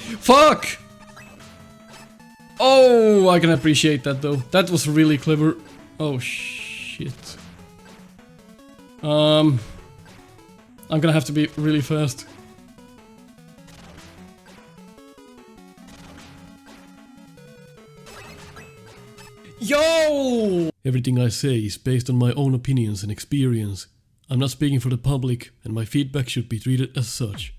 Fuck! Oh, I can appreciate that though. That was really clever. Oh shit. I'm gonna have to be really fast. Yo! Everything I say is based on my own opinions and experience. I'm not speaking for the public, and my feedback should be treated as such.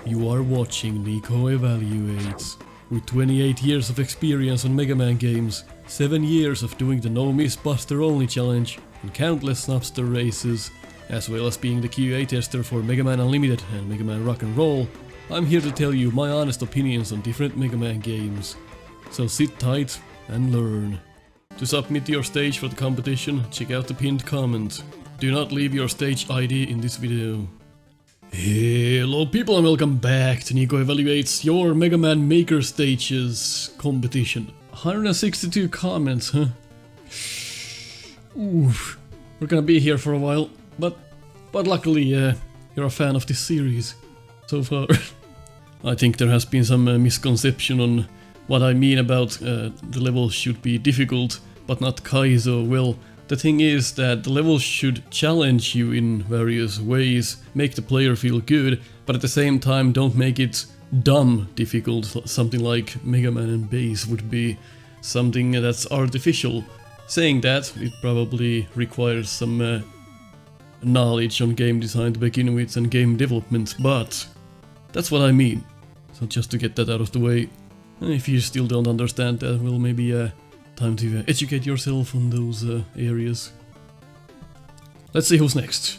You are watching Nico Evaluates. With 28 years of experience on Mega Man games, 7 years of doing the No Miss Buster Only challenge, and countless Snupster Races, as well as being the QA tester for Mega Man Unlimited and Mega Man Rock'n'Roll, I'm here to tell you my honest opinions on different Mega Man games. So sit tight and learn. To submit your stage for the competition, check out the pinned comment. Do not leave your stage ID in this video. Hello people and welcome back to Nico Evaluates, your Mega Man Maker Stages competition. 162 comments, huh? Oof. We're gonna be here for a while, but luckily you're a fan of this series so far. I think there has been some misconception on what I mean about the levels should be difficult, but not Kaizo. Well, the thing is that the levels should challenge you in various ways, make the player feel good, but at the same time don't make it dumb difficult. Something like Mega Man and Bass would be something that's artificial. Saying that, it probably requires some knowledge on game design to begin with and game development, but that's what I mean. So just to get that out of the way, if you still don't understand that, well, maybe time to educate yourself on those areas. Let's see who's next.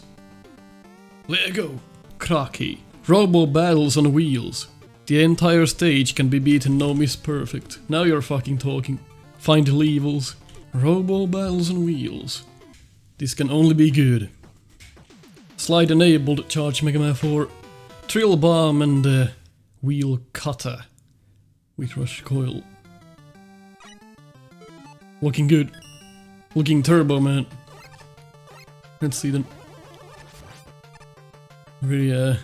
Let go! Crocky. Robo battles on wheels. The entire stage can be beaten no miss perfect. Now you're fucking talking. Find levels. Robo battles on wheels. This can only be good. Slide enabled, charge Mega Man 4. Trill bomb and wheel cutter. With rush coil. Looking good. Looking turbo, man. Let's see them. Very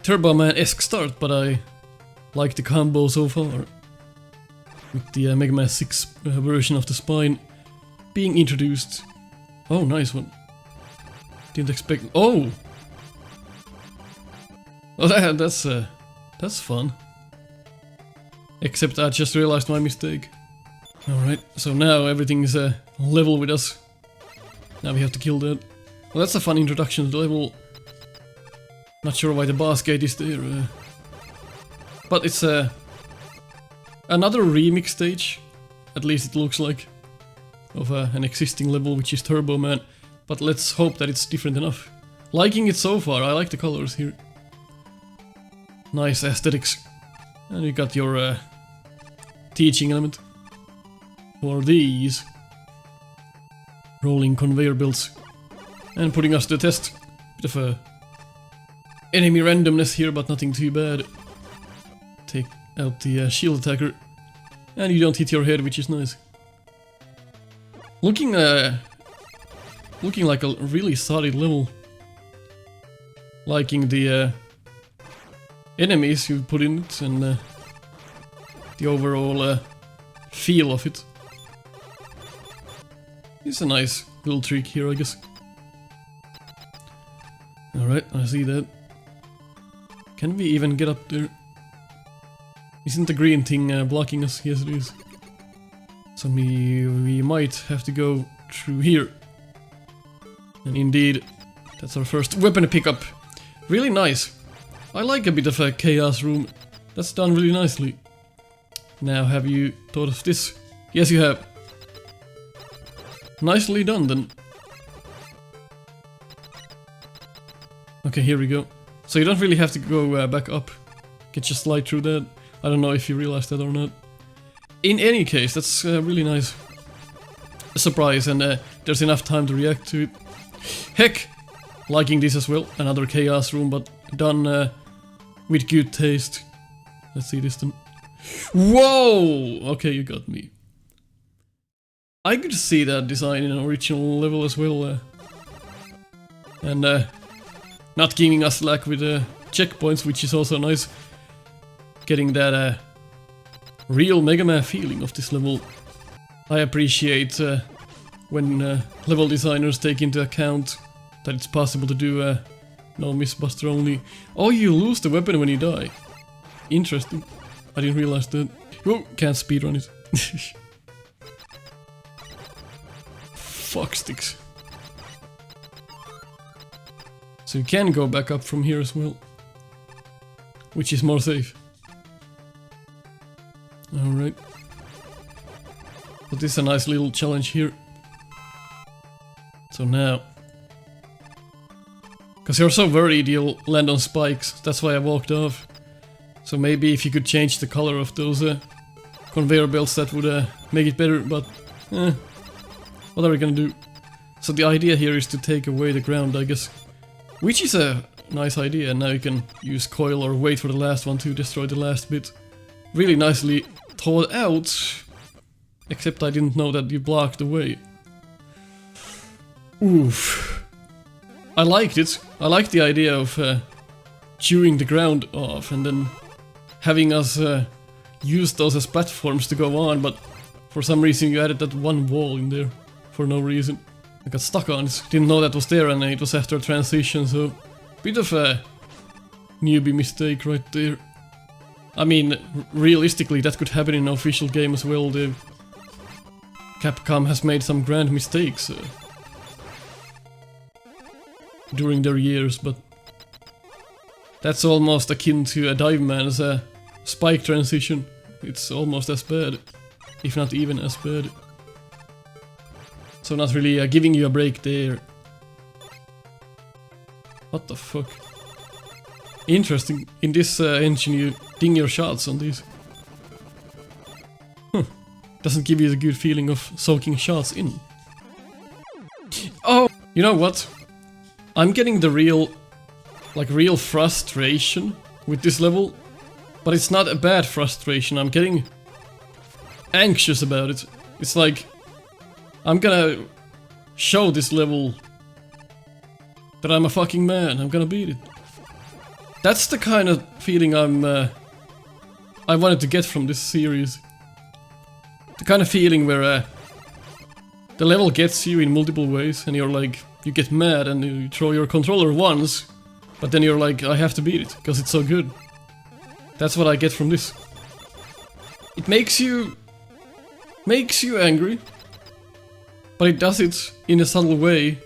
Turbo Man-esque start, but I like the combo so far. With the Mega Man 6 version of the spine being introduced. Oh, nice one. Didn't expect. Oh! Oh, that's fun. Except I just realized my mistake. Alright, so now everything is level with us. Now we have to kill that. Well, that's a fun introduction to the level. Not sure why the boss gate is there. But it's another remix stage. At least it looks like. Of an existing level, which is Turbo Man. But let's hope that it's different enough. Liking it so far, I like the colors here. Nice aesthetics. And you got your teaching element. For these rolling conveyor belts and putting us to the test. Bit of a enemy randomness here, but nothing too bad. Take out the shield attacker and you don't hit your head, which is nice. Looking like a really solid level. Liking the enemies you put in it and the overall feel of it. It's a nice little trick here, I guess. Alright, I see that. Can we even get up there? Isn't the green thing blocking us? Yes, it is. So we might have to go through here. And indeed, that's our first weapon pickup. Really nice. I like a bit of a chaos room. That's done really nicely. Now, have you thought of this? Yes, you have. Nicely done, then. Okay, here we go. So you don't really have to go back up. You can just slide through that. I don't know if you realized that or not. In any case, that's really nice. A surprise, and there's enough time to react to it. Heck! Liking this as well. Another chaos room, but done with good taste. Let's see this then. Whoa! Okay, you got me. I could see that design in an original level as well. And not giving us slack with checkpoints, which is also nice. Getting that real Mega Man feeling of this level. I appreciate when level designers take into account that it's possible to do no miss buster only. Oh, you lose the weapon when you die. Interesting. I didn't realize that. Oh, can't speedrun it. Fuck sticks. So you can go back up from here as well. Which is more safe. Alright. But this is a nice little challenge here. So now... Because you're so worried you'll land on spikes, that's why I walked off. So maybe if you could change the color of those conveyor belts, that would make it better, but... what are we gonna do? So the idea here is to take away the ground, I guess. Which is a nice idea, and now you can use coil or wait for the last one to destroy the last bit. Really nicely thought out. Except I didn't know that you blocked the way. Oof. I liked it. I liked the idea of chewing the ground off and then having us use those as platforms to go on, but for some reason you added that one wall in there for no reason. I got stuck on it. Didn't know that was there, and it was after a transition, so bit of a newbie mistake right there. I mean, realistically that could happen in an official game as well. The Capcom has made some grand mistakes during their years, but that's almost akin to a Dive Man's spike transition. It's almost as bad, if not even as bad. So not really giving you a break there. What the fuck? Interesting. In this engine you ding your shots on these. Huh. Doesn't give you the good feeling of soaking shots in. Oh! You know what? I'm getting the real frustration with this level. But it's not a bad frustration. I'm getting anxious about it. It's like... I'm gonna show this level that I'm a fucking man. I'm gonna beat it. That's the kind of feeling I wanted to get from this series. The kind of feeling where the level gets you in multiple ways and you're like, you get mad and you throw your controller once, but then you're like, I have to beat it because it's so good. That's what I get from this. It makes you angry, but it does it in a subtle way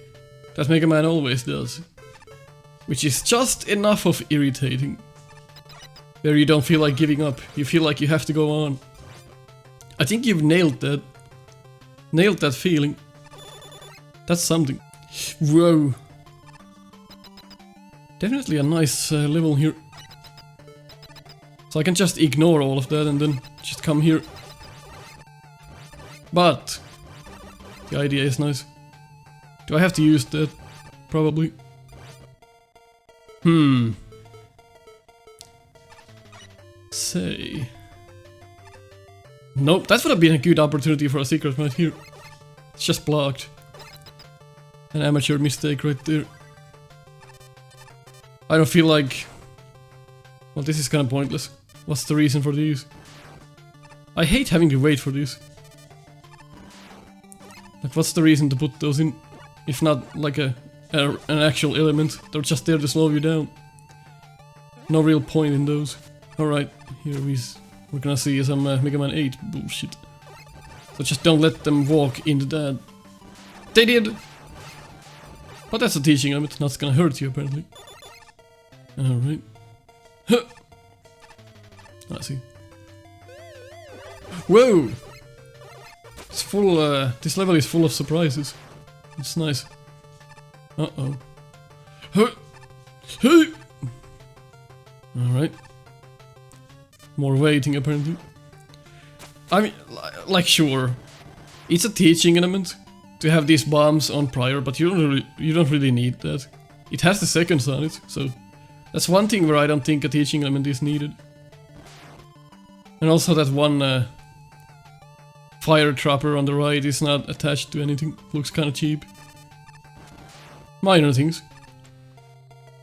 that Mega Man always does. Which is just enough of irritating. Where you don't feel like giving up, you feel like you have to go on. I think you've nailed that. Nailed that feeling. That's something. Whoa. Definitely a nice level here. So I can just ignore all of that and then just come here. But the idea is nice. Do I have to use that? Probably. Say... Nope, that would have been a good opportunity for a secret right here. It's just blocked. An amateur mistake right there. I don't feel like... Well, this is kinda pointless. What's the reason for these? I hate having to wait for these. Like, what's the reason to put those in? If not like an actual element. They're just there to slow you down. No real point in those. Alright, here we're gonna see some Mega Man 8 bullshit. So just don't let them walk into that. They did! But that's a teaching element, not gonna hurt you apparently. Alright. Huh. I see. Whoa! It's full, this level is full of surprises. It's nice. Uh-oh. Huh. Huh. Alright. More waiting apparently. I mean, like sure, it's a teaching element to have these bombs on prior, but you don't really need that. It has the seconds on it, so that's one thing where I don't think a teaching element is needed. And also that one fire trapper on the right is not attached to anything. Looks kind of cheap. Minor things.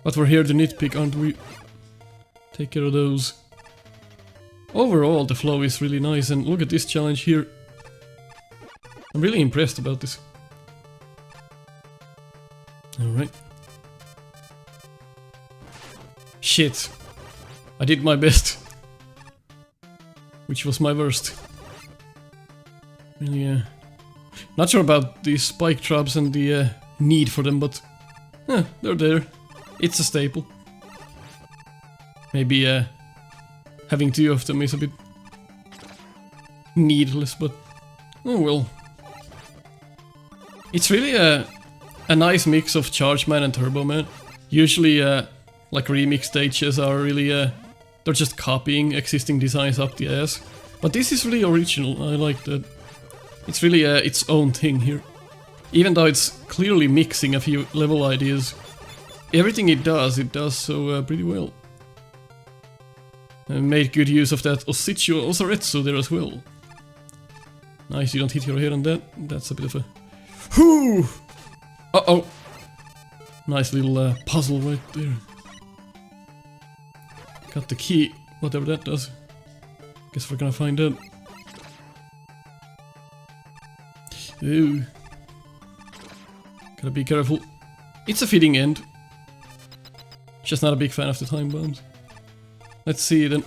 But we're here to nitpick, aren't we? Take care of those. Overall, the flow is really nice, and look at this challenge here. I'm really impressed about this. Alright. Shit. I did my best. Which was my worst. Really, not sure about the spike traps and the need for them, but they're there. It's a staple. Maybe having 2 of them is a bit needless, but oh well. It's really a nice mix of Charge Man and Turbo Man. Usually like remix stages are really they're just copying existing designs up the ass. But this is really original, I like that. It's really its own thing here. Even though it's clearly mixing a few level ideas, everything it does so pretty well. Made good use of that Osaretsu there as well. Nice, you don't hit your head on that. That's a bit of a... Whoo! Uh-oh! Nice little puzzle right there. Got the key, whatever that does. Guess we're gonna find out. Ooh. Gotta be careful. It's a fitting end. Just not a big fan of the time bombs. Let's see then.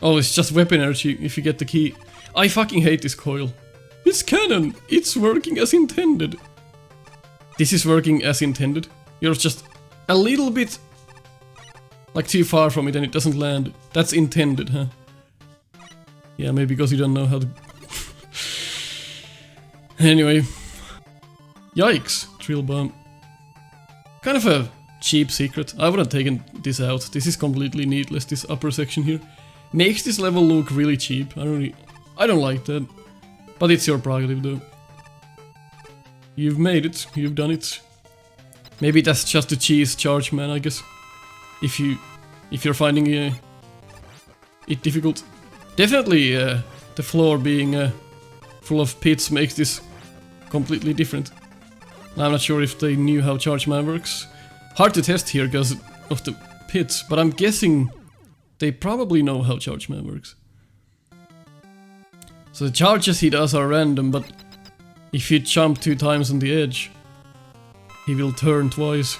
Oh, it's just weapon energy if you get the key. I fucking hate this coil. It's canon! It's working as intended. This is working as intended. You're just a little bit like too far from it and it doesn't land. That's intended, huh? Yeah, maybe because you don't know how to... Anyway. Yikes, Trill Bomb. Kind of a cheap secret. I would have taken this out. This is completely needless, this upper section here. Makes this level look really cheap. I don't like that. But it's your prerogative though. You've made it, you've done it. Maybe that's just to cheese Charge Man, I guess. If you're finding it difficult. Definitely the floor being full of pits makes this completely different. I'm not sure if they knew how Charge Man works. Hard to test here because of the pits, but I'm guessing they probably know how Charge Man works. So the charges he does are random, but if you jump 2 times on the edge, he will turn twice.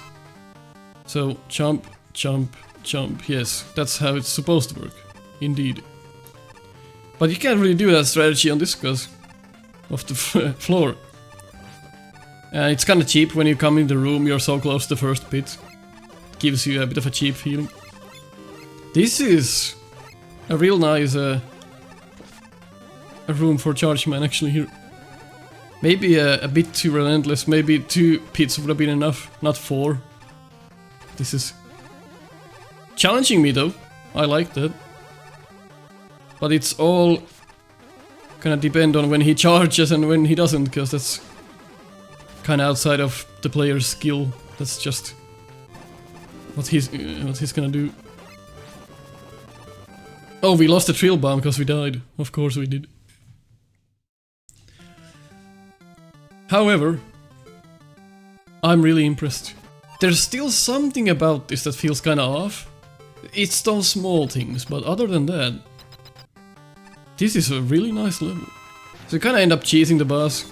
So jump, jump, jump. Yes, that's how it's supposed to work. Indeed. But you can't really do that strategy on this because of the floor. It's kinda cheap when you come in the room, you're so close to the first pit. It gives you a bit of a cheap feeling. This is a real nice a room for Charge Man actually here. Maybe a bit too relentless, maybe 2 pits would have been enough, not 4. This is challenging me though, I like that. But it's all gonna depend on when he charges and when he doesn't, because that's kinda outside of the player's skill. That's just what he's gonna do. Oh, we lost the Trill Bomb because we died. Of course we did. However, I'm really impressed. There's still something about this that feels kinda off. It's those small things, but other than that, this is a really nice level. So you kinda end up cheesing the boss,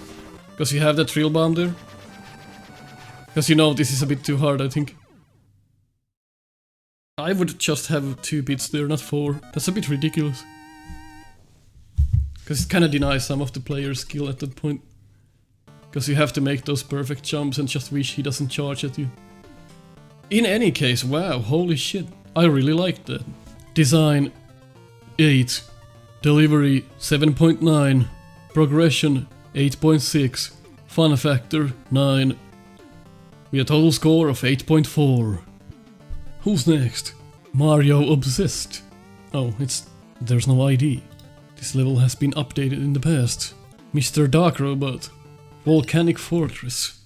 because you have that Trill Bomb there. Because you know this is a bit too hard, I think. I would just have 2 bits there, not 4. That's a bit ridiculous. Because it kinda denies some of the player's skill at that point. Because you have to make those perfect jumps and just wish he doesn't charge at you. In any case, wow, holy shit. I really liked that. Design 8. Delivery 7.9. Progression 8.6. Fun factor 9. With a total score of 8.4. Who's next? Mario Obsessed. Oh, there's no ID. This level has been updated in the past. Mr. Dark Robot. Volcanic Fortress.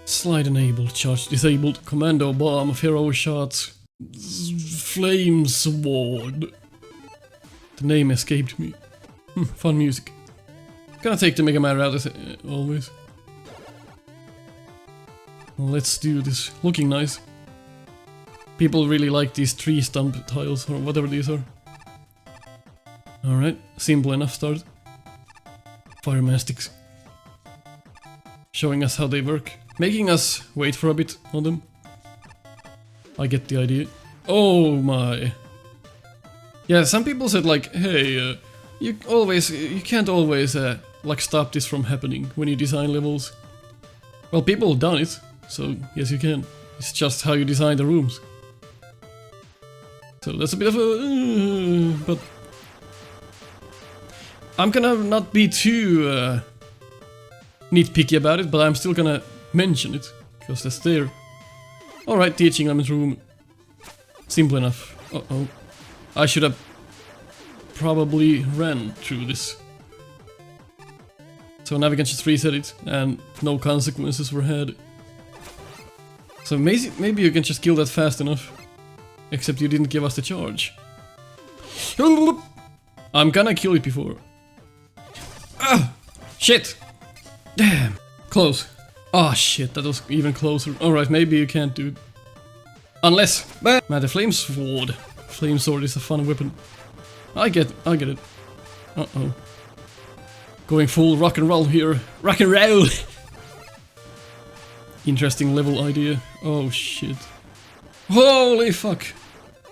Slide enabled, charge disabled, commando bomb, hero shot, flame sword. The name escaped me. Fun music. Gonna take the Mega Man route as always. Let's do this. Looking nice. People really like these tree stump tiles or whatever these are. Alright, simple enough start. Fire mastics. Showing us how they work. Making us wait for a bit on them. I get the idea. Oh my. Yeah, some people said like, hey, you can't always like stop this from happening when you design levels. Well, people have done it, so yes you can. It's just how you design the rooms. So that's a bit of a... but... I'm gonna not be too nitpicky about it, but I'm still gonna mention it, because that's there. Alright, teaching element room. Simple enough. Uh-oh. I should have probably ran through this. So now we can just reset it, and no consequences were had. So maybe you can just kill that fast enough. Except you didn't give us the charge. I'm gonna kill it before. Ah! Shit! Damn! Close. Oh shit, that was even closer. Alright, maybe you can't do it. Unless... Man, the flame sword. Flame sword is a fun weapon. I get it. Uh-oh. Going full rock and roll here. Rock and roll! Interesting level idea. Oh shit. Holy fuck!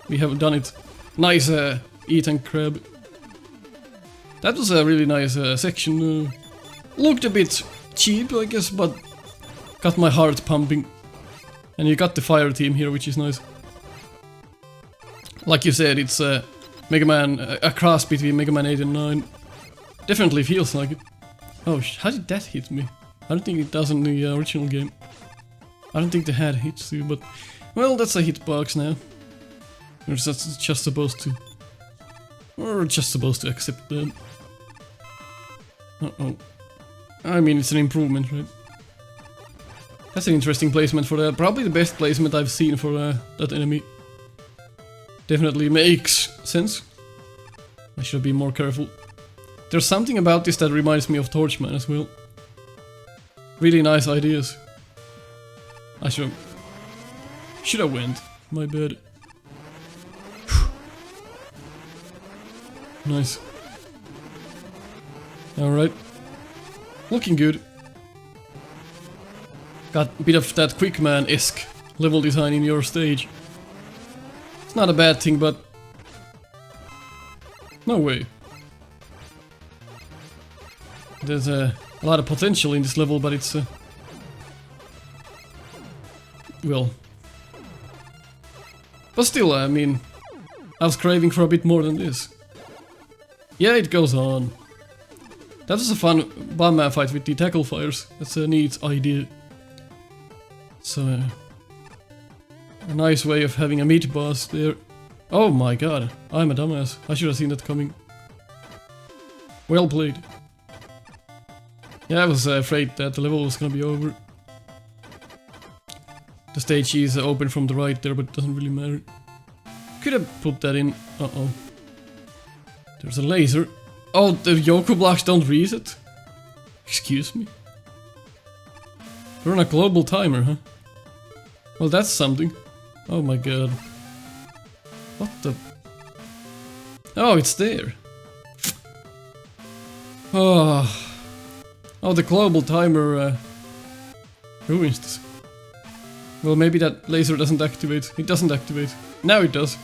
We have done it. Nice Eaten crab. That was a really nice section. Looked a bit cheap, I guess, but got my heart pumping. And you got the fire team here, which is nice. Like you said, it's Mega Man, a cross between Mega Man 8 and 9. Definitely feels like it. Oh, how did that hit me? I don't think it does in the original game. I don't think they had hits too, but... Well, that's a hitbox now. We're just supposed to... We're just supposed to accept that. Uh-oh. I mean, it's an improvement, right? That's an interesting placement for that. Probably the best placement I've seen for that enemy. Definitely makes sense. I should be more careful. There's something about this that reminds me of Torchman as well. Really nice ideas. I should have went. My bad. Nice. Alright. Looking good. Got a bit of that Quickman-esque level design in your stage. It's not a bad thing, but... No way. There's a lot of potential in this level, but it's... well... But still, I mean... I was craving for a bit more than this. Yeah, it goes on. That was a fun Bomberman fight with the tackle fires. That's a neat idea. So, a nice way of having a meat boss there. Oh my god, I'm a dumbass. I should have seen that coming. Well played. Yeah, I was afraid that the level was gonna be over. The stage is open from the right there, but it doesn't really matter. Could have put that in. Uh-oh. There's a laser. Oh, the Yoku blocks don't reset? Excuse me? We're on a global timer, huh? Well, that's something. Oh my god. What the... Oh, it's there. Oh, the global timer ruins this. Well, maybe that laser doesn't activate. It doesn't activate. Now it does.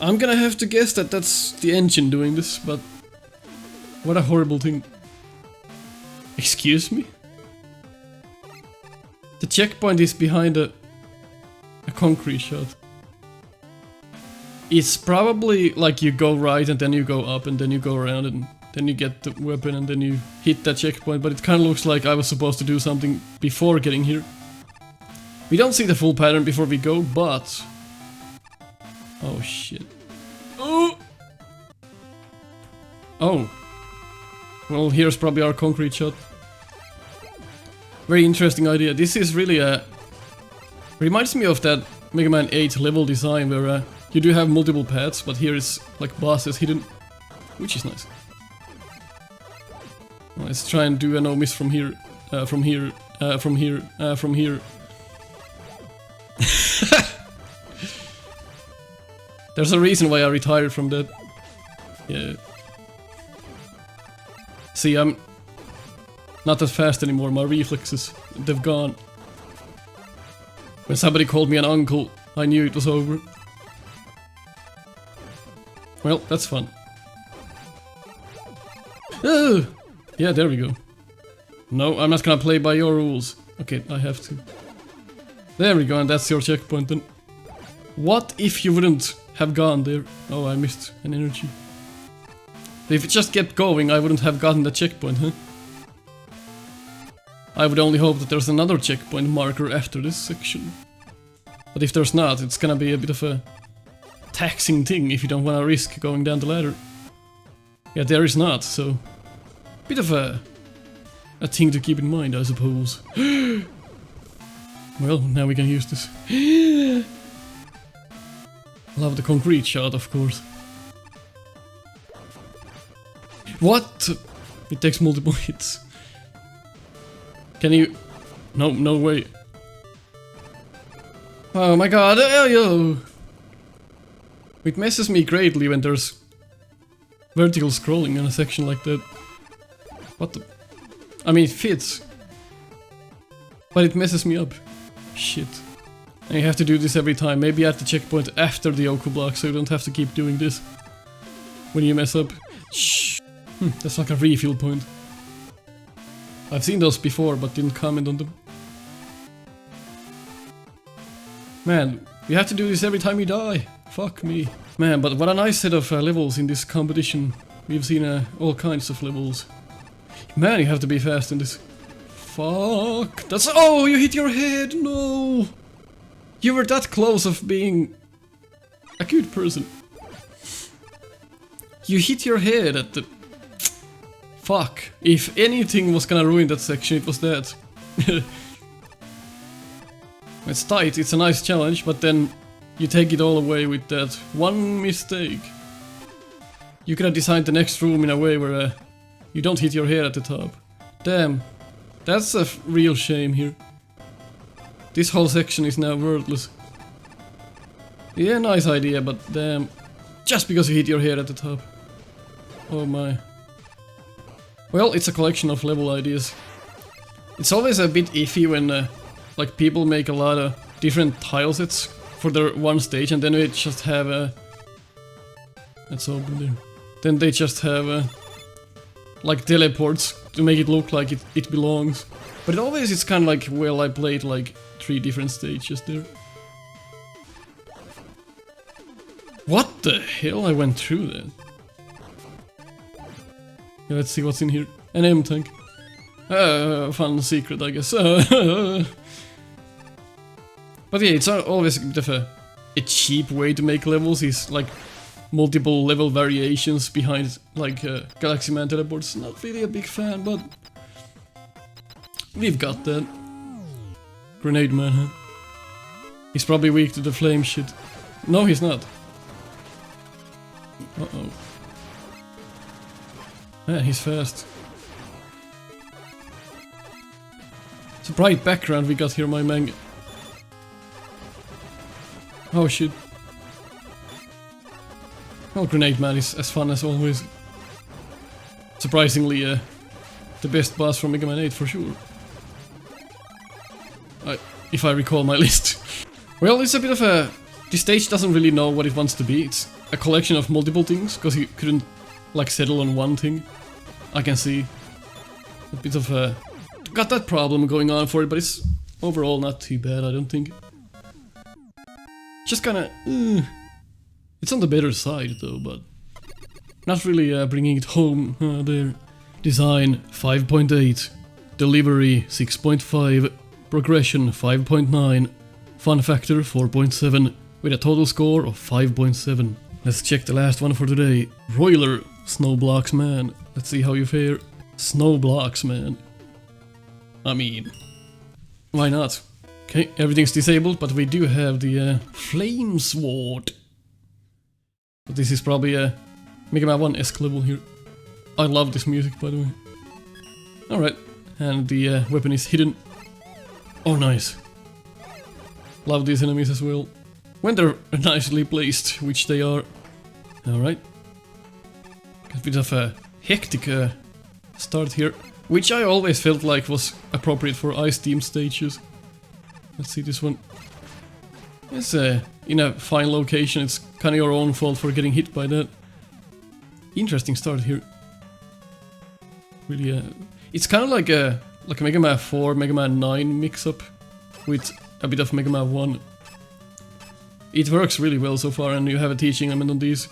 I'm gonna have to guess that that's the engine doing this, but... What a horrible thing. Excuse me? The checkpoint is behind a concrete shot. It's probably like you go right and then you go up and then you go around and then you get the weapon and then you hit that checkpoint, but it kind of looks like I was supposed to do something before getting here. We don't see the full pattern before we go, but... Oh shit. Oh! Oh. Well, here's probably our concrete shot. Very interesting idea. This is really a... Reminds me of that Mega Man 8 level design where you do have multiple paths, but here is like bosses hidden, which is nice. Well, let's try and do a no miss from here, from here, from here, from here. There's a reason why I retired from that. Yeah. See, I'm not that fast anymore. My reflexes, they've gone. When somebody called me an uncle, I knew it was over. Well, that's fun. Oh! Yeah, there we go. No, I'm not gonna play by your rules. Okay, I have to. There we go, and that's your checkpoint then. What if you wouldn't have gone there? Oh, I missed an energy. If it just kept going, I wouldn't have gotten the checkpoint, huh? I would only hope that there's another checkpoint marker after this section. But if there's not, it's gonna be a bit of a taxing thing if you don't wanna risk going down the ladder. Yeah, there is not, so... Bit of a thing to keep in mind, I suppose. Well, now we can use this. Love the concrete shot, of course. What? It takes multiple hits. Can you... No, no way. Oh my god, yo! It messes me greatly when there's vertical scrolling in a section like that. What the... I mean, it fits. But it messes me up. Shit. And you have to do this every time. Maybe at the checkpoint after the Oku block, so you don't have to keep doing this when you mess up. Shh. That's like a refill point. I've seen those before, but didn't comment on them. Man, you have to do this every time you die. Fuck me. Man, but what a nice set of levels in this competition. We've seen all kinds of levels. Man, you have to be fast in this. Fuck. That's... Oh, you hit your head! No! You were that close of being a cute person. You hit your head at the... Fuck. If anything was gonna ruin that section, it was that. It's tight, it's a nice challenge, but then you take it all away with that one mistake. You could have designed the next room in a way where you don't hit your head at the top. Damn. That's a real shame here. This whole section is now worthless. Yeah, nice idea, but damn. Just because you hit your head at the top. Oh my. Well, it's a collection of level ideas. It's always a bit iffy when like people make a lot of different tile sets for their one stage and then they just have a... Let's open there. Then they just have like teleports to make it look like it belongs. But it always is kind of like, well, I played like 3 different stages there. What the hell? I went through that. Yeah, let's see what's in here. An M tank. Fun secret, I guess. But yeah, it's always a bit of a cheap way to make levels, is like multiple level variations behind like Galaxy Man teleports. Not really a big fan, but we've got that. Grenade Man, huh? He's probably weak to the flame shit. No, he's not. Uh-oh. Man, he's fast. It's a bright background we got here, my man. Oh shit. Well, Grenade Man is as fun as always. Surprisingly, the best boss from Mega Man 8 for sure. If I recall my list. Well, it's a bit of a... This stage doesn't really know what it wants to be. It's a collection of multiple things, because you couldn't like settle on one thing. I can see a bit of a... Got that problem going on for it, but it's overall not too bad, I don't think. Just kinda... It's on the better side though, but... Not really bringing it home there. Design 5.8. Delivery 6.5. Progression 5.9. Fun factor 4.7. With a total score of 5.7. Let's check the last one for today. Roiler Snowblocks Man. Let's see how you fare. Snowblocks Man. I mean... Why not? Okay, everything's disabled, but we do have the Flame Sword. But this is probably a Mega Man 1-esque level here. I love this music, by the way. Alright, and the weapon is hidden. Oh, nice. Love these enemies as well. when they're nicely placed, which they are. Alright. A bit of a hectic start here, which I always felt like was appropriate for ice team stages. Let's see this one. It's in a fine location, it's kinda your own fault for getting hit by that. Interesting start here. Really, it's kinda like a Mega Man 4, Mega Man 9 mix-up with a bit of Mega Man 1. It works really well so far, and you have a teaching element on these.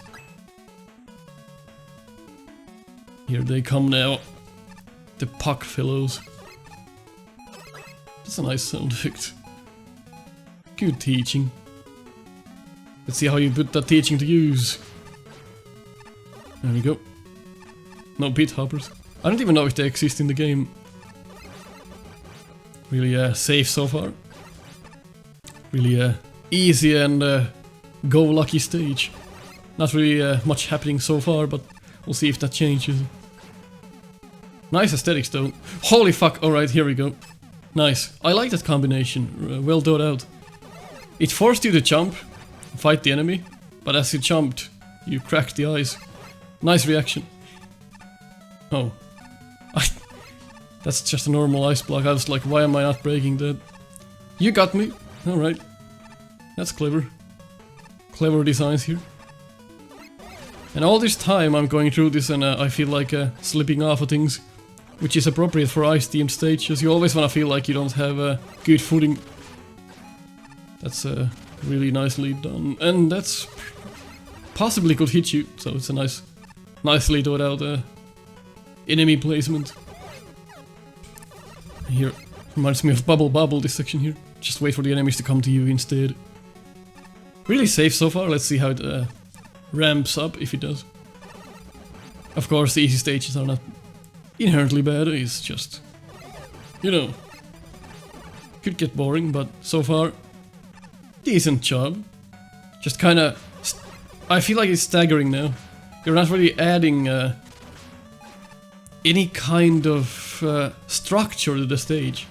Here they come now. The puck fellows. That's a nice sound effect. Good teaching. Let's see how you put that teaching to use. There we go. No pit hoppers. I don't even know if they exist in the game. Really safe so far. Really easy and go lucky stage. Not really much happening so far, but we'll see if that changes. Nice aesthetics though. Holy fuck, alright, here we go. Nice. I like that combination, well thought out. It forced you to jump, fight the enemy, but as you jumped, you cracked the ice. Nice reaction. Oh. That's just a normal ice block. I was like, why am I not breaking that? You got me. Alright. That's clever. Clever designs here. And all this time I'm going through this and I feel like slipping off of things, which is appropriate for ice themed stages. You always want to feel like you don't have good footing. That's really nicely done. And that's possibly could hit you, so it's a nicely thought out enemy placement. Here, reminds me of Bubble, this section here. Just wait for the enemies to come to you instead. Really safe so far, let's see how it ramps up, if it does. Of course, the easy stages are not inherently bad, it's just, you know, could get boring, but so far, decent job. Just kinda, I feel like it's staggering now. You're not really adding any kind of structure to the stage.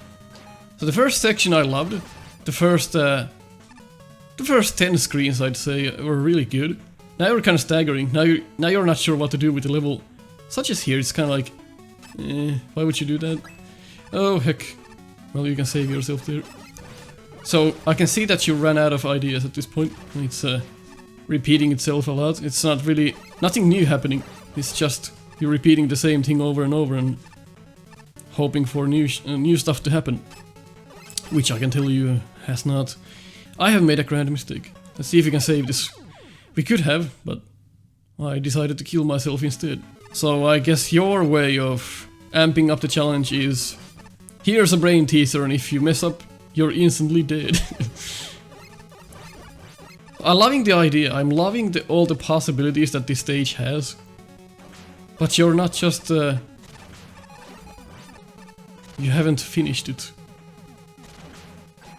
So the first section I loved. The first 10 screens, I'd say, were really good. Now we're kind of staggering. Now you're not sure what to do with the level. Such as here, it's kind of like, why would you do that? Oh heck. Well, you can save yourself there. So I can see that you ran out of ideas at this point. It's repeating itself a lot. It's not really nothing new happening. It's just you're repeating the same thing over and over and hoping for new stuff to happen, which I can tell you has not. I have made a grand mistake. Let's see if we can save this. We could have, but I decided to kill myself instead. So I guess your way of amping up the challenge is, here's a brain teaser, and if you mess up, you're instantly dead. I'm loving the idea. I'm loving all the possibilities that this stage has. But you're not just you haven't finished it.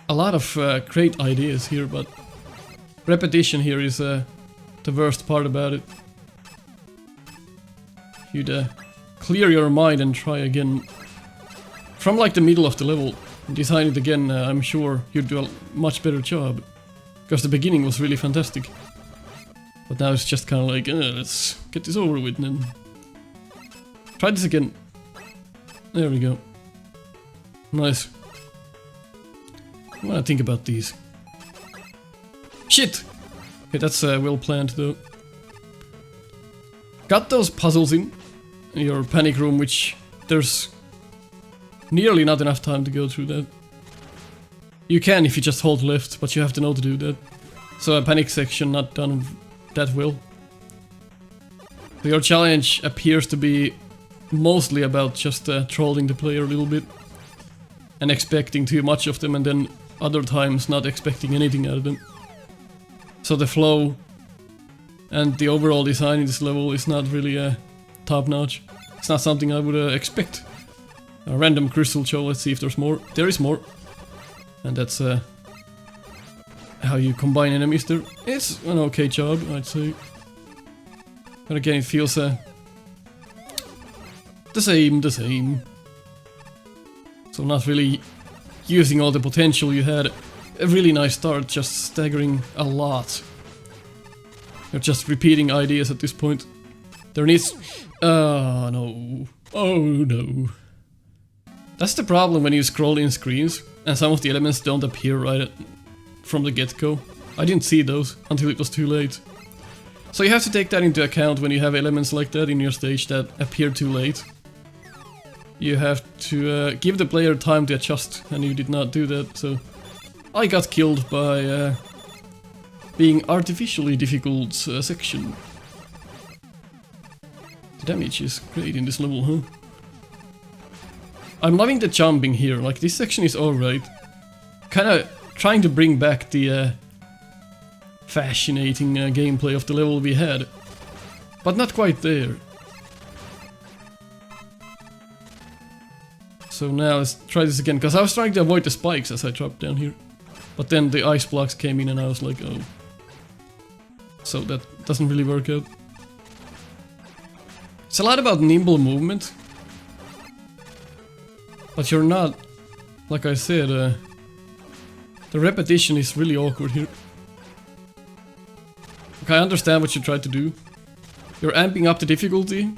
A lot of great ideas here, but repetition here is the worst part about it. You'd clear your mind and try again. From like the middle of the level, design it again, I'm sure you'd do a much better job. Because the beginning was really fantastic. But now it's just kind of like, let's get this over with and then try this again. There we go. Nice. I wanna think about these. Shit! Okay, that's well planned though. Got those puzzles in your panic room, which there's nearly not enough time to go through that. You can if you just hold left, but you have to know to do that. So a panic section not done that well. So your challenge appears to be mostly about just trolling the player a little bit. And expecting too much of them, and then other times not expecting anything out of them. So the flow and the overall design in this level is not really top notch. It's not something I would expect. A random crystal show, let's see if there's more. There is more. And that's how you combine enemies there. It's an okay job, I'd say. But again, it feels the same. So not really using all the potential you had. a really nice start, just staggering a lot. You're just repeating ideas at this point. There needs... Oh no. Oh no. That's the problem when you scroll in screens and some of the elements don't appear right from the get-go. I didn't see those until it was too late. So you have to take that into account when you have elements like that in your stage that appear too late. You have to give the player time to adjust, and you did not do that, so... I got killed by being artificially difficult section. The damage is great in this level, huh? I'm loving the jumping here, like this section is alright. Kinda trying to bring back the fascinating gameplay of the level we had. But not quite there. So now let's try this again, because I was trying to avoid the spikes as I dropped down here. But then the ice blocks came in and I was like, oh. So that doesn't really work out. It's a lot about nimble movement. But you're not, like I said, the repetition is really awkward here. Okay, I understand what you tried to do. You're amping up the difficulty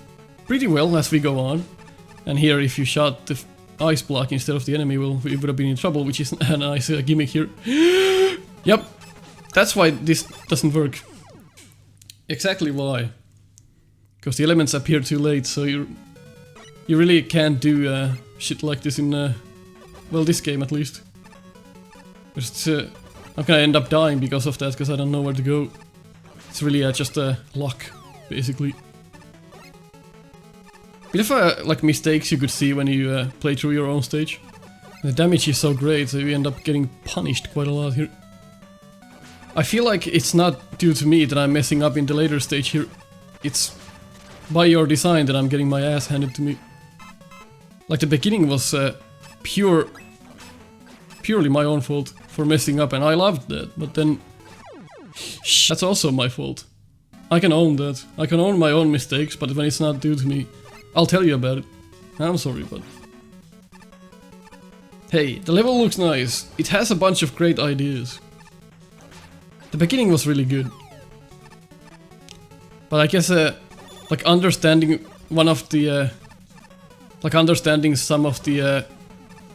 pretty well as we go on. And here, if you shot the ice block instead of the enemy, well, we would have been in trouble, which is a nice gimmick here. Yep, that's why this doesn't work. Exactly why. Because the elements appear too late, so you really can't do shit like this in, well, this game at least. But I'm gonna end up dying because of that, because I don't know where to go. It's really just luck, basically. Bit of like mistakes you could see when you play through your own stage. The damage is so great, so you end up getting punished quite a lot here. I feel like it's not due to me that I'm messing up in the later stage here. It's by your design that I'm getting my ass handed to me. Like the beginning was purely my own fault for messing up, and I loved that, but then... That's also my fault. I can own that. I can own my own mistakes, but when it's not due to me, I'll tell you about it. I'm sorry, but... Hey, the level looks nice. It has a bunch of great ideas. The beginning was really good. But I guess, like understanding one of the... like understanding some of the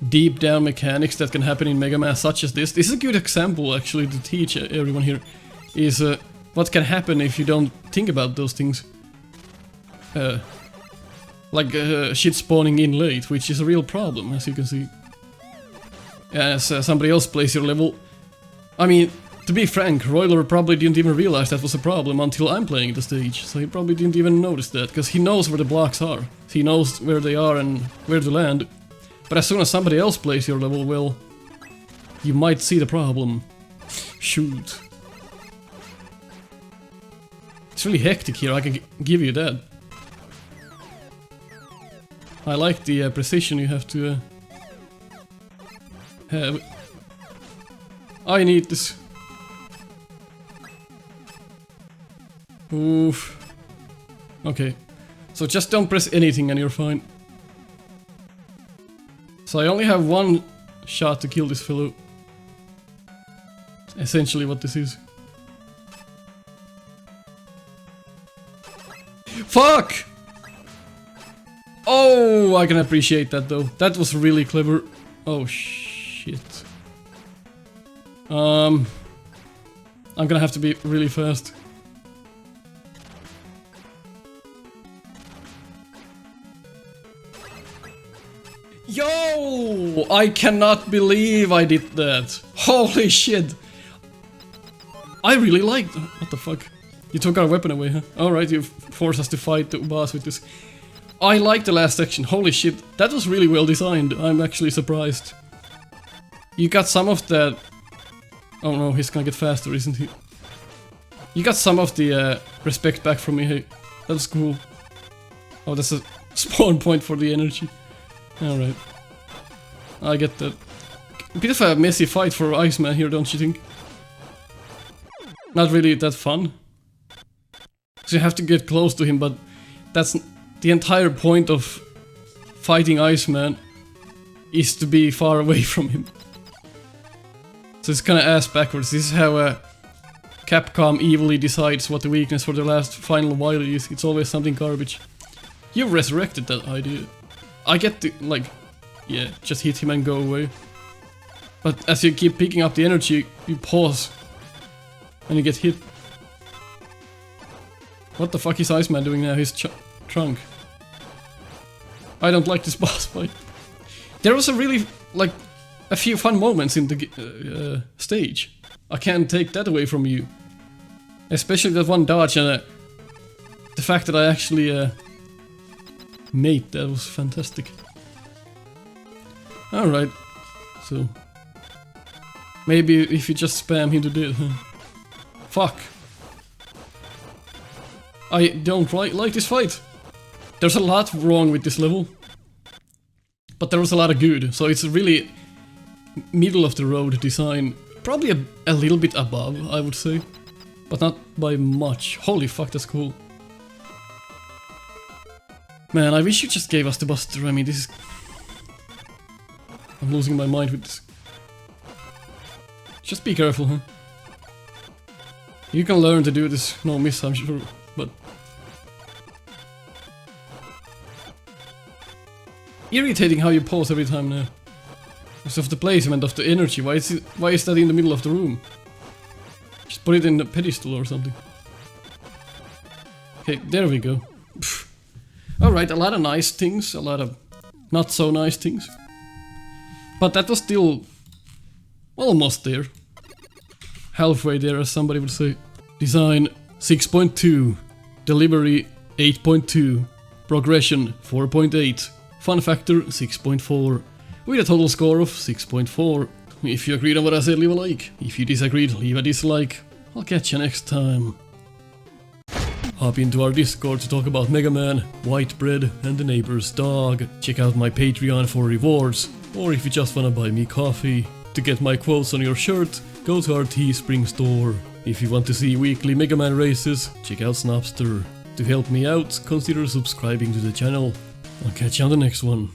deep down mechanics that can happen in Mega Man such as this. This is a good example actually to teach everyone here. Is what can happen if you don't think about those things. Like shit spawning in late, which is a real problem, as you can see. As somebody else plays your level. I mean, to be frank, Roiler probably didn't even realize that was a problem until I'm playing the stage, so he probably didn't even notice that, because he knows where the blocks are. He knows where they are and where to land. But as soon as somebody else plays your level, well, you might see the problem. Shoot. It's really hectic here, I can give you that. I like the precision you have to have. I need this. Oof. Okay. So just don't press anything and you're fine. So I only have one shot to kill this fellow. Essentially what this is. Fuck! Oh, I can appreciate that though. That was really clever. Oh shit. I'm gonna have to be really fast. Yo! I cannot believe I did that. Holy shit. I really liked... What the fuck? You took our weapon away, huh? Alright, you forced us to fight the boss with this. I like the last section. Holy shit. That was really well designed. I'm actually surprised. You got some of that... Oh no, he's gonna get faster, isn't he? You got some of the respect back from me, hey. That's cool. Oh, that's a spawn point for the energy. Alright. I get that. A bit of a messy fight for Iceman here, don't you think? Not really that fun. So you have to get close to him, but that's the entire point of fighting Iceman is to be far away from him. So it's kinda ass backwards. This is how Capcom evilly decides what the weakness for the last final Wily is. It's always something garbage. You've resurrected that idea. I get to, like, yeah, just hit him and go away. But as you keep picking up the energy, you pause. And you get hit. What the fuck is Iceman doing now? His trunk. I don't like this boss fight. There was a really, like, a few fun moments in the stage. I can't take that away from you. Especially that one dodge and the fact that I actually made that was fantastic. Alright, so maybe if you just spam him to death. Fuck. I don't like this fight. There's a lot wrong with this level. But there was a lot of good, so it's really middle of the road design. Probably a little bit above, I would say. But not by much. Holy fuck, that's cool. Man, I wish you just gave us the buster. I mean, this is... I'm losing my mind with this. Just be careful, huh? You can learn to do this, no miss, I'm sure, but... Irritating how you pause every time now. Because of the placement of the energy, why is that in the middle of the room? Just put it in the pedestal or something. Okay, there we go. Alright, a lot of nice things, a lot of not so nice things. But that was still almost there. Halfway there, as somebody would say. Design 6.2. Delivery 8.2. Progression 4.8. Fun factor 6.4. With a total score of 6.4. If you agreed on what I said, leave a like. If you disagreed, leave a dislike. I'll catch you next time. Hop into our Discord to talk about Mega Man, White Bread, and the neighbor's dog. Check out my Patreon for rewards. Or if you just wanna buy me coffee. To get my quotes on your shirt, go to our Teespring store. If you want to see weekly Mega Man races, check out Snupster. To help me out, consider subscribing to the channel. I'll catch you on the next one.